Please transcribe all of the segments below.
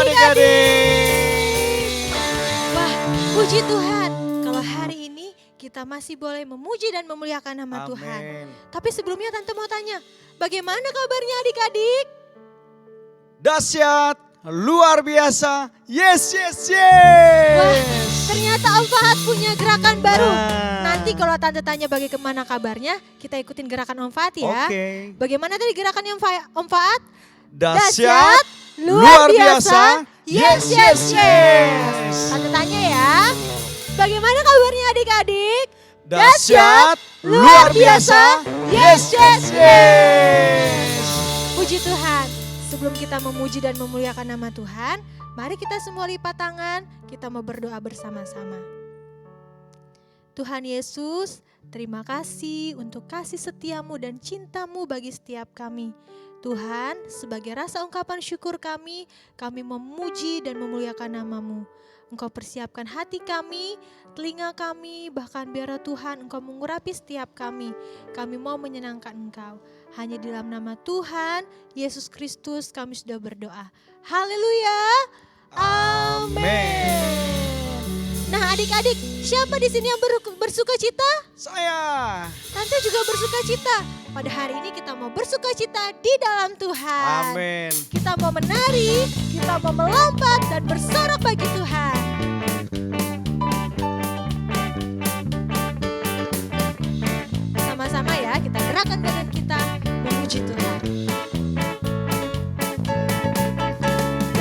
adik-adik. Wah, puji Tuhan. Kalau hari ini kita masih boleh memuji dan memuliakan nama Tuhan. Amin. Tapi sebelumnya Tante mau tanya, bagaimana kabarnya adik-adik? Dahsyat, luar biasa. Yes. Wah, ternyata Om Fahat punya gerakan baru. Nah. Nanti kalau Tante tanya bagaimana kabarnya, kita ikutin gerakan Om Fahat ya. Oke. Bagaimana tadi gerakannya Om Fahat? Dahsyat, luar biasa. Yes. Tante tanya ya, bagaimana kabarnya adik-adik? Dahsyat, luar biasa. Yes. Puji Tuhan. Sebelum kita memuji dan memuliakan nama Tuhan, mari kita semua lipat tangan, kita mau berdoa bersama-sama. Tuhan Yesus, terima kasih untuk kasih setiamu dan cintamu bagi setiap kami. Tuhan, sebagai rasa ungkapan syukur kami memuji dan memuliakan namamu. Engkau persiapkan hati kami, telinga kami, bahkan biarlah Tuhan Engkau mengurapi setiap kami. Kami mau menyenangkan Engkau. Hanya di dalam nama Tuhan, Yesus Kristus kami sudah berdoa. Haleluya. Amin. Nah adik-adik, siapa di sini yang bersuka cita? Saya. Tante juga bersuka cita. Pada hari ini kita mau bersuka cita di dalam Tuhan. Amin. Kita mau menari, kita mau melompat dan bersorak bagi Tuhan. Sama-sama ya, kita gerakan badan kita memuji Tuhan.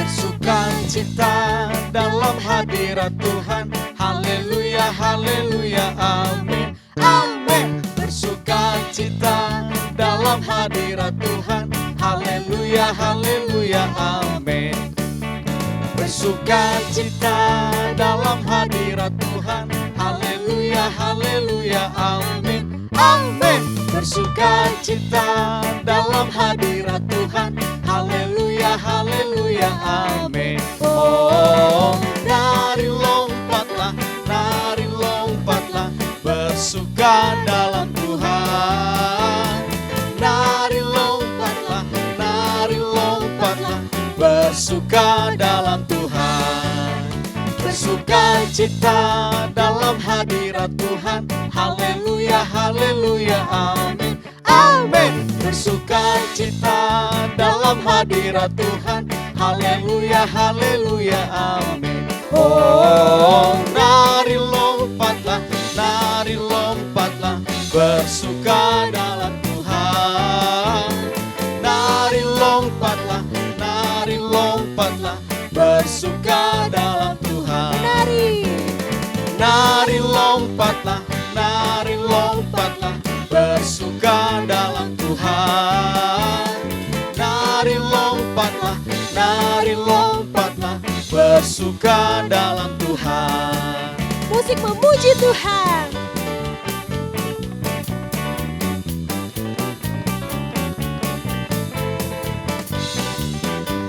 Sukacita dalam hadirat Tuhan. Haleluya, haleluya, amin, amin. Bersukacita dalam hadirat Tuhan. Haleluya, haleluya, amin. Bersukacita dalam hadirat Tuhan. Haleluya, haleluya, amin, amin. Bersukacita dalam hadirat Tuhan. Haleluya, haleluya, amin. Oh, nari lompatlah, bersuka dalam Tuhan. Nari lompatlah, bersuka dalam Tuhan. Bersukacita dalam hadirat Tuhan. Haleluya, haleluya, amin, amin. Bersukacita dalam hadirat Tuhan. Haleluya, haleluya, amin. Oh, nari lompatlah, bersuka dalam Tuhan. Nari lompatlah, bersuka dalam Tuhan. Nari lompatlah, bersuka dalam Tuhan. Nari lompatlah, bersuka dalam Tuhan. Musik memuji Tuhan.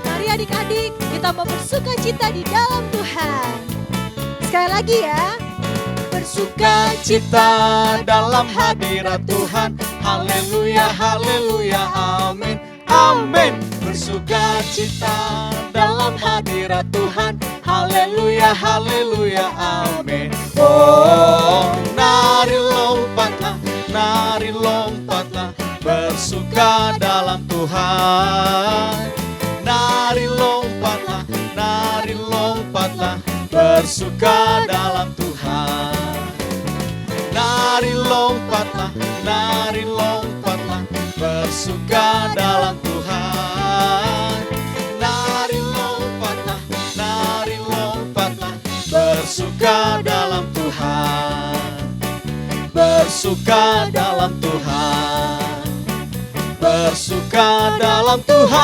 Mari adik-adik, kita mau bersuka cita di dalam Tuhan. Sekali lagi ya. Bersukacita dalam hadirat Tuhan. Haleluya, haleluya, amin, amin. Bersukacita dalam hadirat Tuhan. Haleluya, haleluya, amin. Oh, nari lompatlah, bersuka dalam Tuhan. Nari lompatlah, bersuka dalam Tuhan. Nari lompatlah, bersuka dalam Tuhan. Nari lompatlah, bersuka dalam Tuhan. Bersuka dalam Tuhan. Bersuka dalam Tuhan.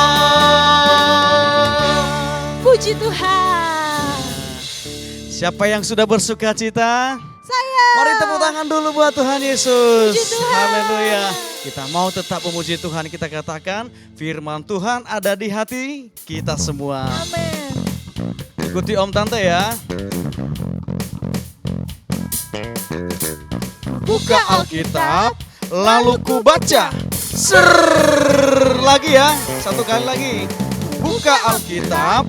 Puji Tuhan. Siapa yang sudah bersuka cita? Saya. Mari tepuk tangan dulu buat Tuhan Yesus. Puji Tuhan. Haleluya. Kita mau tetap memuji Tuhan. Kita katakan firman Tuhan ada di hati kita semua. Amin. Ikuti Om Tante ya. Buka Alkitab, lalu ku baca. Lagi ya, satu kali lagi. Buka Alkitab,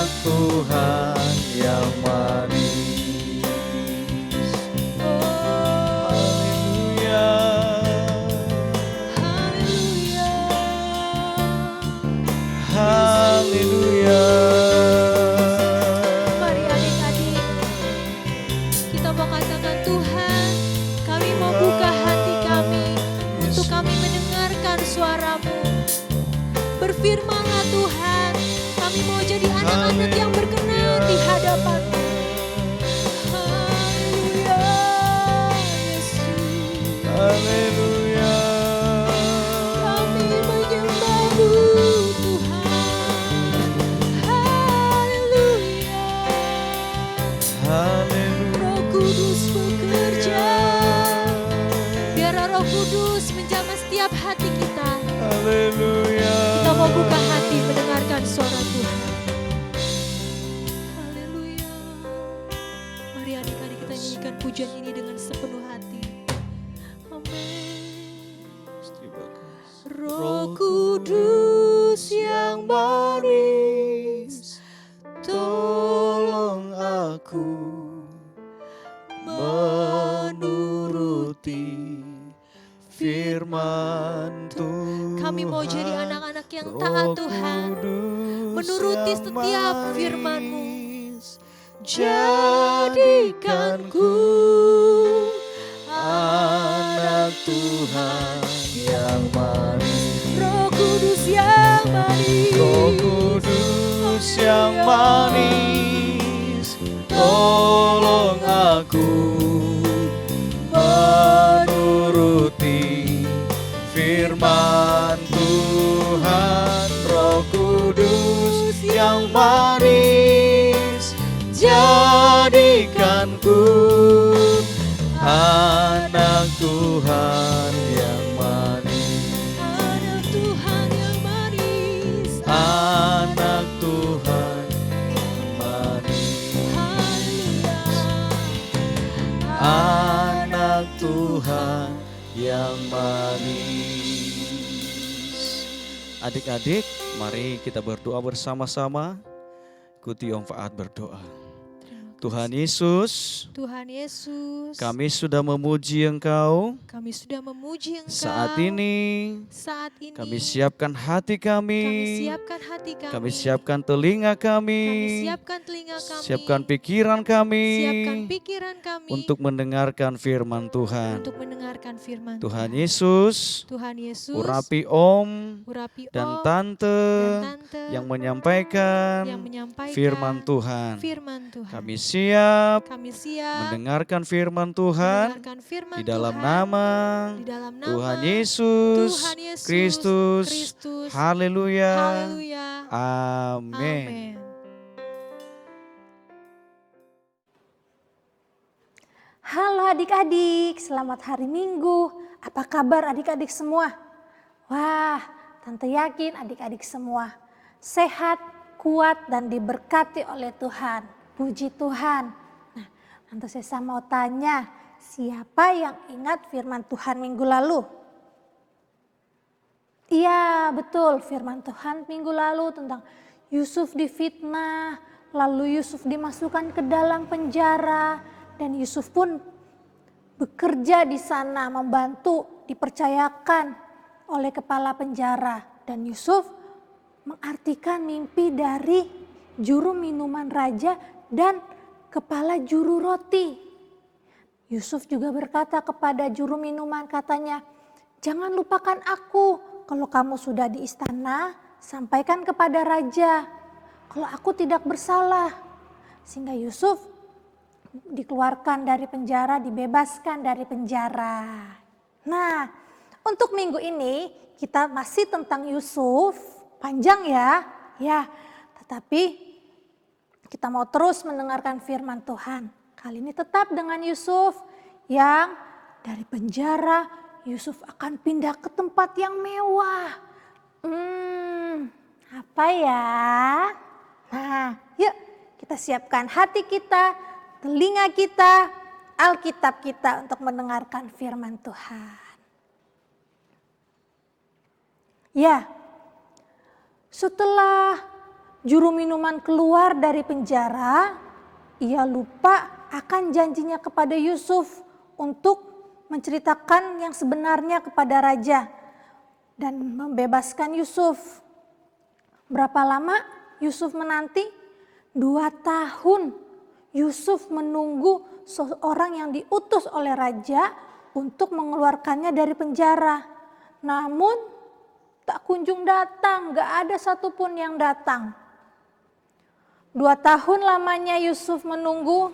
Tuhan. Kami mau jadi anak-anak yang berkenan di hadapan-Mu. Haleluya, Yesus. Haleluya. Kami menyembah-Mu, Tuhan. Haleluya. Haleluya. Roh Kudus bekerja. Biar Roh Kudus menjamah setiap hati kita. Haleluya. Kita mau buka hati mendengarkan suara Tuhan. Haleluya. Mari adik-adik kita nyanyikan pujian ini dengan sepenuh hati. Amin. Terima kasih. Roh Kudus yang manis, Tolong aku menuruti firman Tuhan. kami mau jadi anak-anak yang taat Tuhan, menuruti setiap firman-Mu. Jadikanku anak Tuhan yang manis. Roh Kudus yang manis, Roh Kudus yang manis, tolong aku menuruti firman Tuhan. Roh Kudus yang manis, jadikanku anak Tuhan yang manis. anak Tuhan yang manis. Anak Tuhan yang manis. Haleluya. Anak Tuhan yang manis. Adik-adik, mari kita berdoa bersama-sama. Ikuti Om Faat berdoa. Tuhan Yesus, Tuhan Yesus, kami sudah memuji Engkau. kami sudah memuji Engkau. Saat ini kami siapkan hati kami kami. siapkan hati kami, Kami siapkan telinga kami kami. siapkan telinga kami, Siapkan pikiran kami. siapkan pikiran kami Untuk mendengarkan firman Tuhan. untuk mendengarkan firman Tuhan Yesus, Tuhan Yesus, urapi Om urapi dan Om Tante dan Tante yang menyampaikan yang menyampaikan firman Tuhan. firman Tuhan. Kami siap Kami siap mendengarkan firman Tuhan mendengarkan firman di dalam Tuhan, nama di dalam nama Tuhan Yesus Tuhan Yesus Kristus. Kristus. Haleluya. Haleluya. Amin. Amin. Halo adik-adik, selamat hari Minggu. Apa kabar adik-adik semua? Wah, Tante yakin adik-adik semua sehat, kuat, dan diberkati oleh Tuhan. Puji Tuhan. Nah, Tante Sesa mau tanya, siapa yang ingat firman Tuhan minggu lalu? Iya, betul, firman Tuhan minggu lalu tentang Yusuf difitnah, lalu Yusuf dimasukkan ke dalam penjara, dan Yusuf pun bekerja di sana, membantu, dipercayakan oleh kepala penjara. Dan Yusuf mengartikan mimpi dari juru minuman raja dan kepala juru roti. Yusuf juga berkata kepada juru minuman, katanya, "Jangan lupakan aku. Kalau kamu sudah di istana, sampaikan kepada raja kalau aku tidak bersalah." Sehingga Yusuf dikeluarkan dari penjara, dibebaskan dari penjara. Nah, untuk minggu ini kita masih tentang Yusuf, panjang ya. Ya, tetapi kita mau terus mendengarkan firman Tuhan. Kali ini tetap dengan Yusuf yang dari penjara, Yusuf akan pindah ke tempat yang mewah. Apa ya? Nah, yuk kita siapkan hati kita, telinga kita, Alkitab kita untuk mendengarkan firman Tuhan. Ya, setelah juru minuman keluar dari penjara, ia lupa akan janjinya kepada Yusuf untuk menceritakan yang sebenarnya kepada raja dan membebaskan Yusuf. Berapa lama Yusuf menanti? 2 tahun Yusuf menunggu seorang yang diutus oleh raja untuk mengeluarkannya dari penjara. Namun tak kunjung datang, gak ada satupun yang datang. 2 tahun lamanya Yusuf menunggu.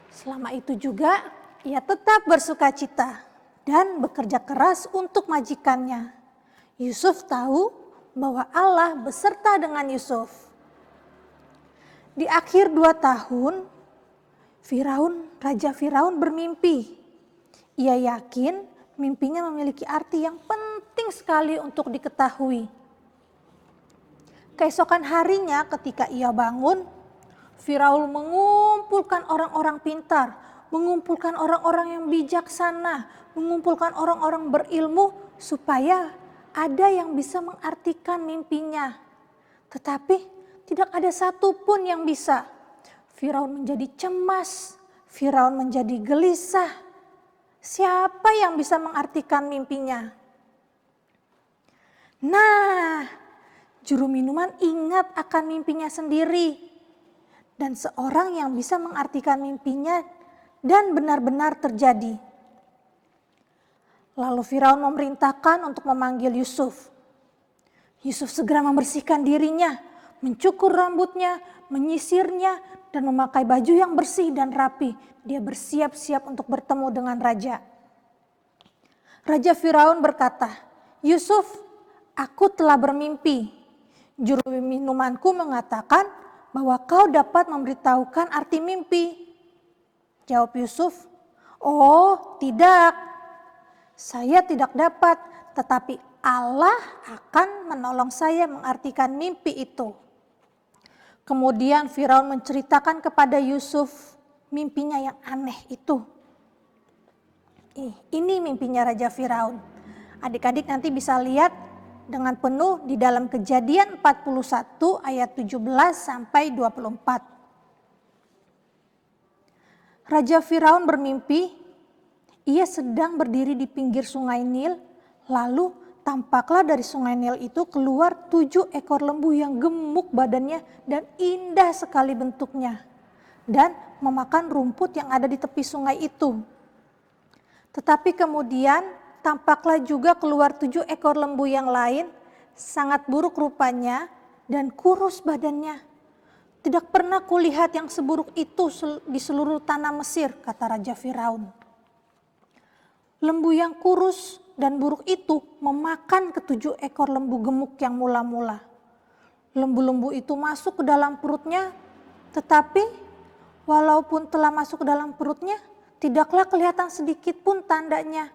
Selama itu juga ia tetap bersuka cita dan bekerja keras untuk majikannya. Yusuf tahu bahwa Allah beserta dengan Yusuf. Di akhir 2 tahun, Raja Firaun bermimpi. Ia yakin mimpinya memiliki arti yang penting sekali untuk diketahui. Keesokan harinya ketika ia bangun, Firaun mengumpulkan orang-orang pintar, mengumpulkan orang-orang yang bijaksana, mengumpulkan orang-orang berilmu supaya ada yang bisa mengartikan mimpinya. Tetapi tidak ada satupun yang bisa. Firaun menjadi cemas, Firaun menjadi gelisah. Siapa yang bisa mengartikan mimpinya? Nah, juru minuman ingat akan mimpinya sendiri. Dan seorang yang bisa mengartikan mimpinya dan benar-benar terjadi. Lalu Firaun memerintahkan untuk memanggil Yusuf. Yusuf segera membersihkan dirinya, mencukur rambutnya, menyisirnya, dan memakai baju yang bersih dan rapi. Dia bersiap-siap untuk bertemu dengan raja. Raja Firaun berkata, "Yusuf, aku telah bermimpi. Juru minumanku mengatakan bahwa kau dapat memberitahukan arti mimpi." Jawab Yusuf, "Oh, tidak. Saya tidak dapat, tetapi Allah akan menolong saya mengartikan mimpi itu." Kemudian Firaun menceritakan kepada Yusuf mimpinya yang aneh itu. Ini mimpinya Raja Firaun. Adik-adik nanti bisa lihat dengan penuh di dalam Kejadian 41 ayat 17 sampai 24. Raja Firaun bermimpi, ia sedang berdiri di pinggir sungai Nil, lalu tampaklah dari sungai Nil itu keluar 7 ekor lembu yang gemuk badannya dan indah sekali bentuknya, dan memakan rumput yang ada di tepi sungai itu. Tetapi kemudian tampaklah juga keluar 7 ekor lembu yang lain, sangat buruk rupanya dan kurus badannya. Tidak pernah kulihat yang seburuk itu di seluruh tanah Mesir, kata Raja Firaun. Lembu yang kurus dan buruk itu memakan ke-7 ekor lembu gemuk yang mula-mula. Lembu-lembu itu masuk ke dalam perutnya, tetapi walaupun telah masuk ke dalam perutnya, tidaklah kelihatan sedikit pun tandanya.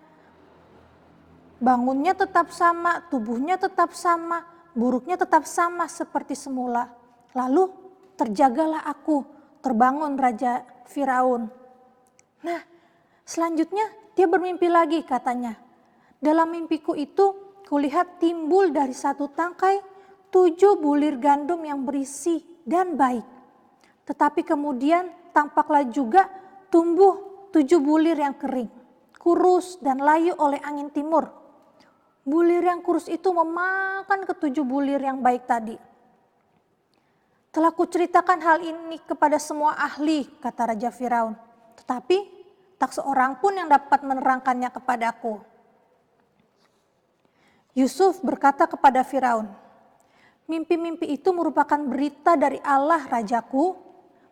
Bangunnya tetap sama, tubuhnya tetap sama, buruknya tetap sama seperti semula. Lalu terjagalah aku, terbangun Raja Firaun. Nah, selanjutnya dia bermimpi lagi katanya. Dalam mimpiku itu kulihat timbul dari satu tangkai 7 bulir gandum yang berisi dan baik. Tetapi kemudian tampaklah juga tumbuh 7 bulir yang kering, kurus dan layu oleh angin timur. Bulir yang kurus itu memakan ke-7 bulir yang baik tadi. Telah kuceritakan hal ini kepada semua ahli, kata Raja Firaun. Tetapi tak seorang pun yang dapat menerangkannya kepadaku. Yusuf berkata kepada Firaun, mimpi-mimpi itu merupakan berita dari Allah Rajaku.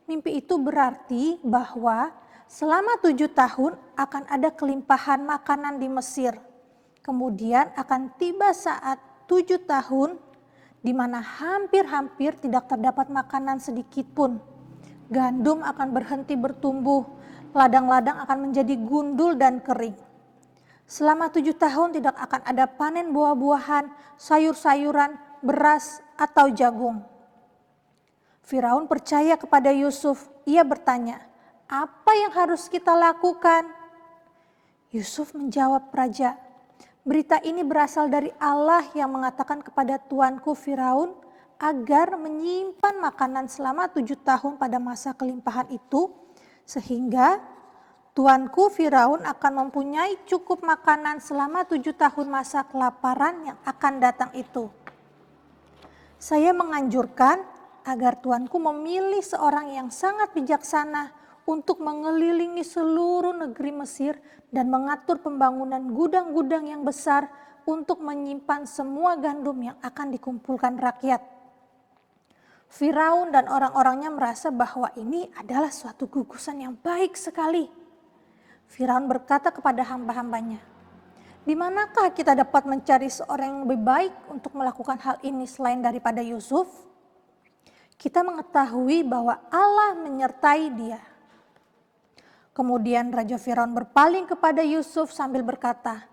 Mimpi itu berarti bahwa selama 7 tahun akan ada kelimpahan makanan di Mesir. Kemudian akan tiba saat 7 tahun di mana hampir-hampir tidak terdapat makanan sedikit pun. Gandum akan berhenti bertumbuh, ladang-ladang akan menjadi gundul dan kering. Selama 7 tahun tidak akan ada panen buah-buahan, sayur-sayuran, beras atau jagung. Firaun percaya kepada Yusuf. Ia bertanya, apa yang harus kita lakukan? Yusuf menjawab raja, berita ini berasal dari Allah yang mengatakan kepada tuanku Firaun agar menyimpan makanan selama 7 tahun pada masa kelimpahan itu, sehingga tuanku Firaun akan mempunyai cukup makanan selama 7 tahun masa kelaparan yang akan datang itu. Saya menganjurkan agar tuanku memilih seorang yang sangat bijaksana untuk mengelilingi seluruh negeri Mesir dan mengatur pembangunan gudang-gudang yang besar untuk menyimpan semua gandum yang akan dikumpulkan rakyat. Firaun dan orang-orangnya merasa bahwa ini adalah suatu gugusan yang baik sekali. Firaun berkata kepada hamba-hambanya, "Di manakah kita dapat mencari seorang yang lebih baik untuk melakukan hal ini selain daripada Yusuf? Kita mengetahui bahwa Allah menyertai dia." Kemudian Raja Firaun berpaling kepada Yusuf sambil berkata,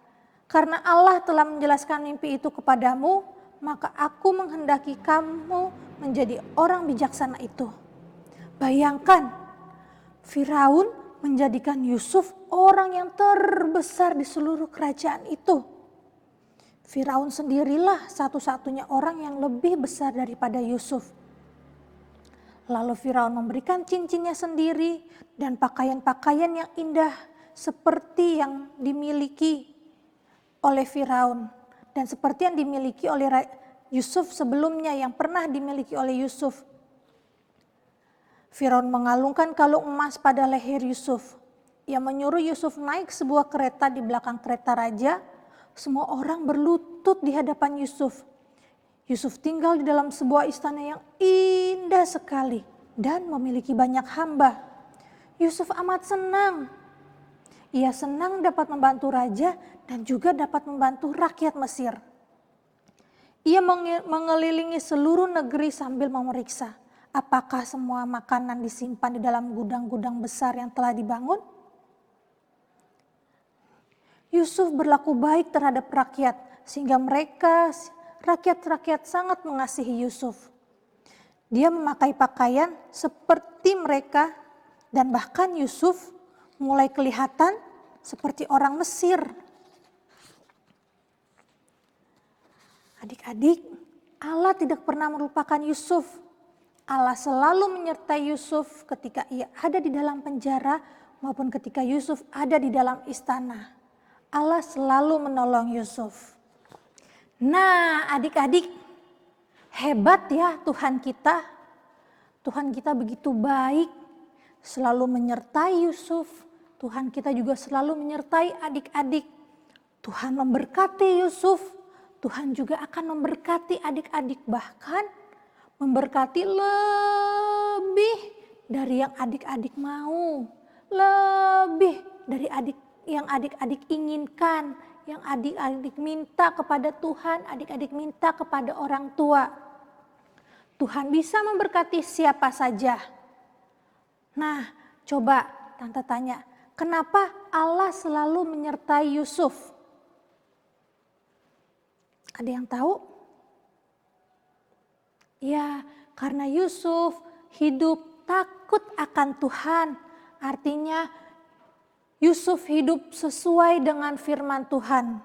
"Karena Allah telah menjelaskan mimpi itu kepadamu, maka aku menghendaki kamu menjadi orang bijaksana itu." Bayangkan, Firaun menjadikan Yusuf orang yang terbesar di seluruh kerajaan itu. Firaun sendirilah satu-satunya orang yang lebih besar daripada Yusuf. Lalu Firaun memberikan cincinnya sendiri dan pakaian-pakaian yang indah seperti yang dimiliki oleh Firaun dan seperti yang dimiliki oleh Yusuf sebelumnya yang pernah dimiliki oleh Yusuf. Firaun mengalungkan kalung emas pada leher Yusuf. Ia menyuruh Yusuf naik sebuah kereta di belakang kereta raja. Semua orang berlutut di hadapan Yusuf. Yusuf tinggal di dalam sebuah istana yang indah sekali dan memiliki banyak hamba. Yusuf amat senang. Ia senang dapat membantu raja dan juga dapat membantu rakyat Mesir. Ia mengelilingi seluruh negeri sambil memeriksa apakah semua makanan disimpan di dalam gudang-gudang besar yang telah dibangun. Yusuf berlaku baik terhadap rakyat sehingga rakyat-rakyat sangat mengasihi Yusuf. Dia memakai pakaian seperti mereka dan bahkan Yusuf mulai kelihatan seperti orang Mesir. Adik-adik, Allah tidak pernah melupakan Yusuf. Allah selalu menyertai Yusuf ketika ia ada di dalam penjara maupun ketika Yusuf ada di dalam istana. Allah selalu menolong Yusuf. Nah, adik-adik, hebat ya Tuhan kita. Tuhan kita begitu baik, selalu menyertai Yusuf. Tuhan kita juga selalu menyertai adik-adik. Tuhan memberkati Yusuf. Tuhan juga akan memberkati adik-adik, bahkan memberkati lebih dari yang adik-adik mau. Lebih dari yang adik-adik inginkan, yang adik-adik minta kepada Tuhan, adik-adik minta kepada orang tua. Tuhan bisa memberkati siapa saja. Nah, coba Tante tanya, kenapa Allah selalu menyertai Yusuf? Ada yang tahu? Ya, karena Yusuf hidup takut akan Tuhan. Artinya Yusuf hidup sesuai dengan firman Tuhan.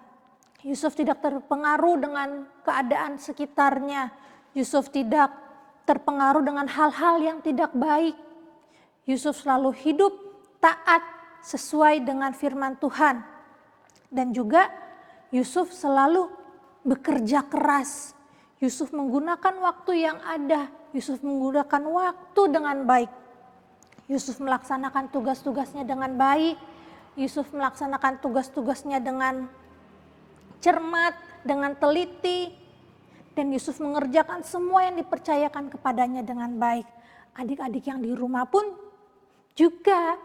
Yusuf tidak terpengaruh dengan keadaan sekitarnya. Yusuf tidak terpengaruh dengan hal-hal yang tidak baik. Yusuf selalu hidup taat sesuai dengan firman Tuhan. Dan juga Yusuf selalu bekerja keras. Yusuf menggunakan waktu yang ada. Yusuf menggunakan waktu dengan baik. Yusuf melaksanakan tugas-tugasnya dengan baik. Yusuf melaksanakan tugas-tugasnya dengan cermat, dengan teliti. Dan Yusuf mengerjakan semua yang dipercayakan kepadanya dengan baik. Adik-adik yang di rumah pun juga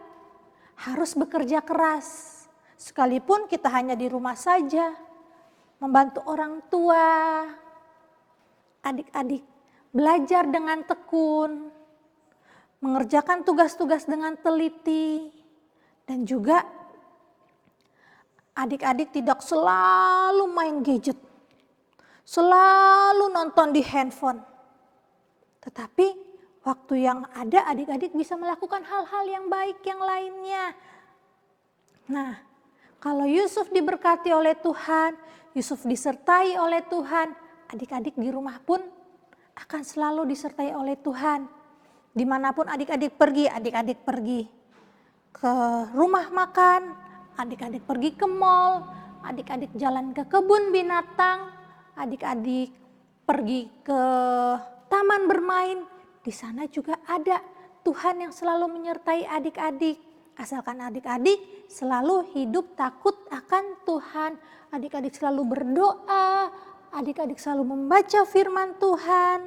harus bekerja keras. Sekalipun kita hanya di rumah saja, membantu orang tua. Adik-adik belajar dengan tekun, mengerjakan tugas-tugas dengan teliti, dan juga adik-adik tidak selalu main gadget, selalu nonton di handphone. Tetapi waktu yang ada adik-adik bisa melakukan hal-hal yang baik yang lainnya. Nah, kalau Yusuf diberkati oleh Tuhan, Yusuf disertai oleh Tuhan, adik-adik di rumah pun akan selalu disertai oleh Tuhan. Dimanapun adik-adik pergi ke rumah makan, adik-adik pergi ke mall, adik-adik jalan ke kebun binatang, adik-adik pergi ke taman bermain. Di sana juga ada Tuhan yang selalu menyertai adik-adik. asalkan adik-adik selalu hidup takut akan Tuhan. Adik-adik selalu berdoa, adik-adik selalu membaca firman Tuhan.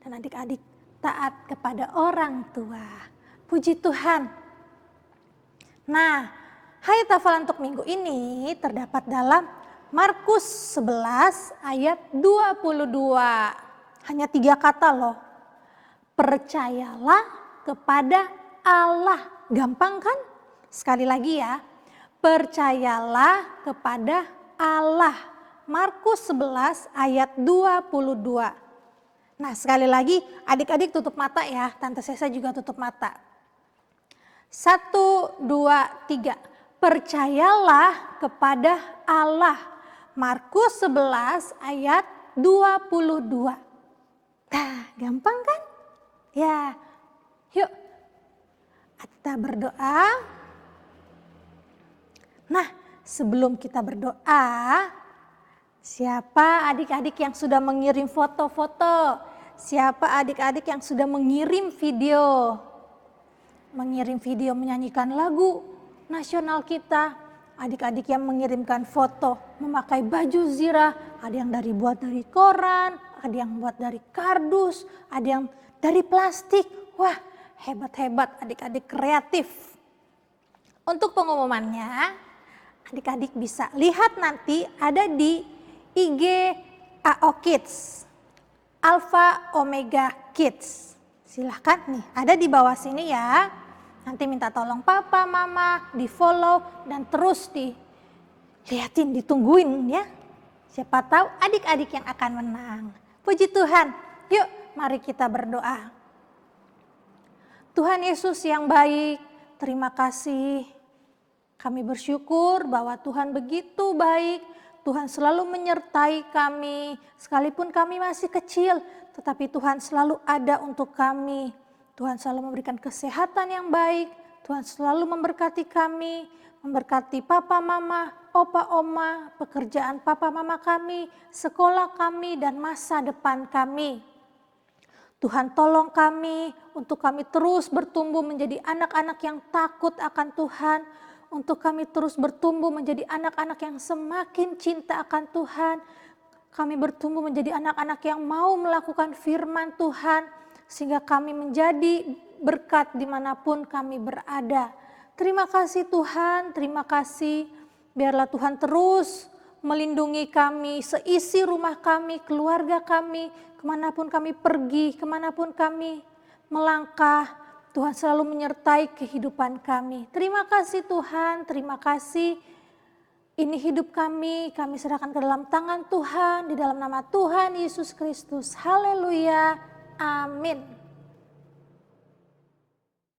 Dan adik-adik taat kepada orang tua. Puji Tuhan. Nah, hayat hafalan untuk minggu ini terdapat dalam Markus 11 ayat 22. Hanya 3 kata loh. Percayalah kepada Allah. Gampang kan? Sekali lagi ya. Percayalah kepada Allah. Markus 11 ayat 22. Nah, sekali lagi adik-adik tutup mata ya. Tante Sesa juga tutup mata. 1, 2, 3. Percayalah kepada Allah. Markus 11 ayat 22. Nah, gampang kan? Ya, yuk kita berdoa. Nah, sebelum kita berdoa, siapa adik-adik yang sudah mengirim foto-foto? Siapa adik-adik yang sudah mengirim video? Mengirim video menyanyikan lagu nasional kita. Adik-adik yang mengirimkan foto memakai baju zirah. Ada yang buat dari koran, ada yang buat dari kardus, ada yang dari plastik. Wah, hebat-hebat adik-adik kreatif. Untuk pengumumannya, adik-adik bisa lihat nanti ada di IG AO Kids, Alpha Omega Kids. Silahkan nih, ada di bawah sini ya. Nanti minta tolong papa, mama, di follow dan terus dilihatin, ditungguin ya. Siapa tahu adik-adik yang akan menang. Puji Tuhan, yuk mari kita berdoa. Tuhan Yesus yang baik, terima kasih. Kami bersyukur bahwa Tuhan begitu baik. Tuhan selalu menyertai kami, sekalipun kami masih kecil, tetapi Tuhan selalu ada untuk kami. Tuhan selalu memberikan kesehatan yang baik, Tuhan selalu memberkati kami, memberkati papa mama, opa oma, pekerjaan papa mama kami, sekolah kami dan masa depan kami. Tuhan tolong kami untuk kami terus bertumbuh menjadi anak-anak yang takut akan Tuhan, untuk kami terus bertumbuh menjadi anak-anak yang semakin cinta akan Tuhan. Kami bertumbuh menjadi anak-anak yang mau melakukan firman Tuhan, sehingga kami menjadi berkat dimanapun kami berada. Terima kasih Tuhan, terima kasih. Biarlah Tuhan terus melindungi kami, seisi rumah kami, keluarga kami, kemanapun kami pergi, kemanapun kami melangkah. Tuhan selalu menyertai kehidupan kami. Terima kasih Tuhan, terima kasih. Ini hidup kami serahkan ke dalam tangan Tuhan, di dalam nama Tuhan Yesus Kristus. Haleluya, amin.